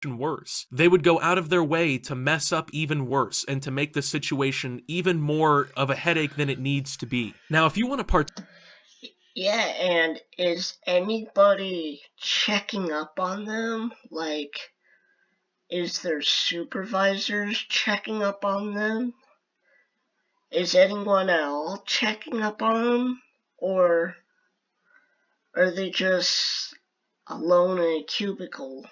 worse. They would go out of their way to mess up even worse and to make the situation even more of a headache than it needs to be. Now, if you want to Yeah, and is anybody checking up on them? Like, is their supervisors checking up on them? Is anyone else checking up on them? Or are they just alone in a cubicle?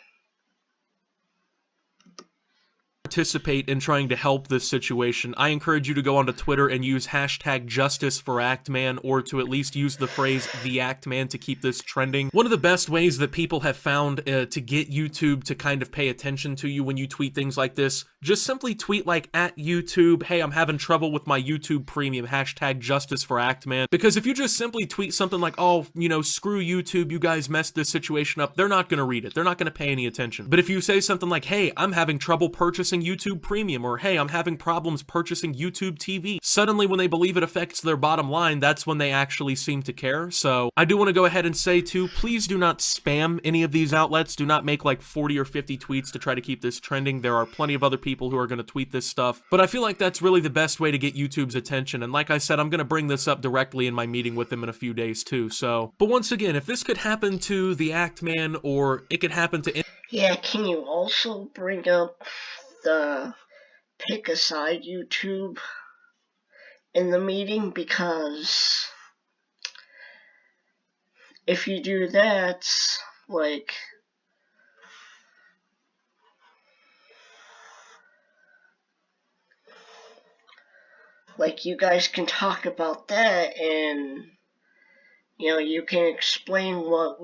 participate in trying to help this situation, I encourage you to go onto Twitter and use hashtag #JusticeForActMan, or to at least use the phrase #TheActMan to keep this trending. One of the best ways that people have found to get YouTube to kind of pay attention to you when you tweet things like this, just simply tweet like @YouTube, hey, I'm having trouble with my YouTube Premium, hashtag #JusticeForActMan. Because if you just simply tweet something like, oh, you know, screw YouTube, you guys messed this situation up, they're not going to read it. They're not going to pay any attention. But if you say something like, hey, I'm having trouble purchasing YouTube Premium, or hey, I'm having problems purchasing YouTube TV, suddenly when they believe it affects their bottom line, that's when they actually seem to care. So I do want to go ahead and say too, please do not spam any of these outlets. Do not make like 40 or 50 tweets to try to keep this trending. There are plenty of other people who are going to tweet this stuff, but I feel like that's really the best way to get YouTube's attention. And like I said, I'm going to bring this up directly in my meeting with them in a few days too. So, but once again, if this could happen to the Actman, or it could happen to... Yeah, can you also bring up the pick a side YouTube in the meeting? Because if you do that, like, you guys can talk about that, and you know, you can explain what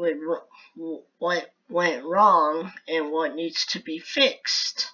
went wrong and what needs to be fixed.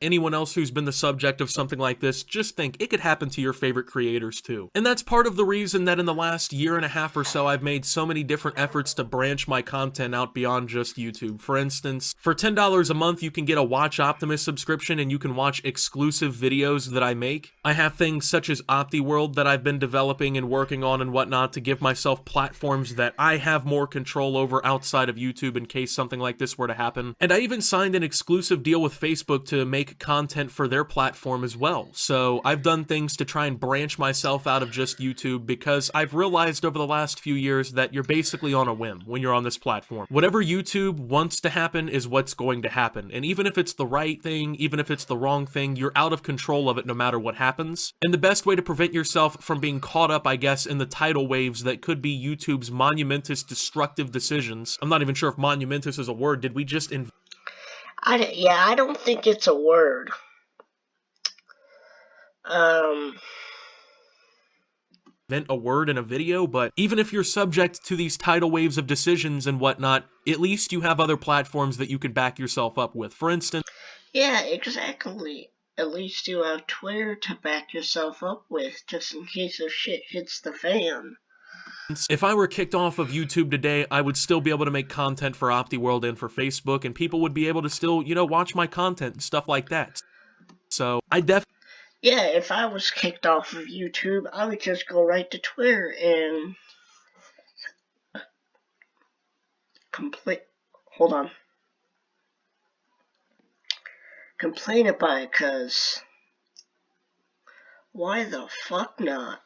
Anyone else who's been the subject of something like this, just think it could happen to your favorite creators too. And that's part of the reason that in the last year and a half or so, I've made so many different efforts to branch my content out beyond just YouTube. For instance, for $10 a month, you can get a Watch Optimus subscription and you can watch exclusive videos that I make. I have things such as OptiWorld that I've been developing and working on and whatnot to give myself platforms that I have more control over outside of YouTube in case something like this were to happen. And I even signed an exclusive deal with Facebook to make content for their platform as well. So I've done things to try and branch myself out of just YouTube, because I've realized over the last few years that you're basically on a whim when you're on this platform. Whatever YouTube wants to happen is what's going to happen. And even if it's the right thing, even if it's the wrong thing, you're out of control of it no matter what happens. And the best way to prevent yourself from being caught up, I guess, in the tidal waves that could be YouTube's monumentous destructive decisions. I'm not even sure if monumentous is a word. Did we just I don't think it's a word. Invent a word in a video, but even if you're subject to these tidal waves of decisions and whatnot, at least you have other platforms that you can back yourself up with. For instance... Yeah, exactly. At least you have Twitter to back yourself up with, just in case if shit hits the fan. If I were kicked off of YouTube today, I would still be able to make content for OptiWorld and for Facebook, and people would be able to still, you know, watch my content and stuff like that. So, yeah, if I was kicked off of YouTube, I would just go right to Twitter and complain about it, cause why the fuck not?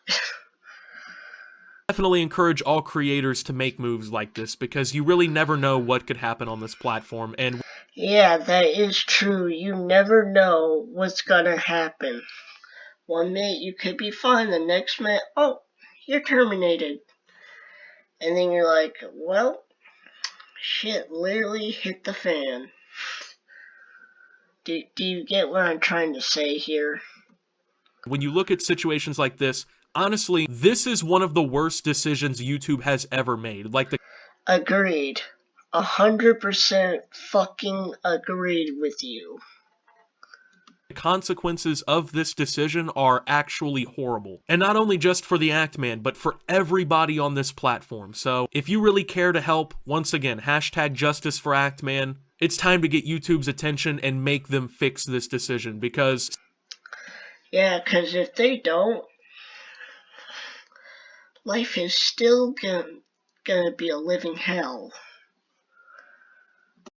definitely encourage all creators to make moves like this, because you really never know what could happen on this platform. And yeah, that is true. You never know what's gonna happen. One minute you could be fine, the next minute, oh, you're terminated. And then you're like, well, shit literally hit the fan. Do you get what I'm trying to say here? when you look at situations like this, honestly, this is one of the worst decisions YouTube has ever made. Like Agreed. 100% fucking agreed with you. the consequences of this decision are actually horrible. And not only just for the Actman, but for everybody on this platform. So if you really care to help, once again, hashtag #JusticeForActMan. It's time to get YouTube's attention and make them fix this decision, because... Yeah, because if they don't, life is still gonna be a living hell.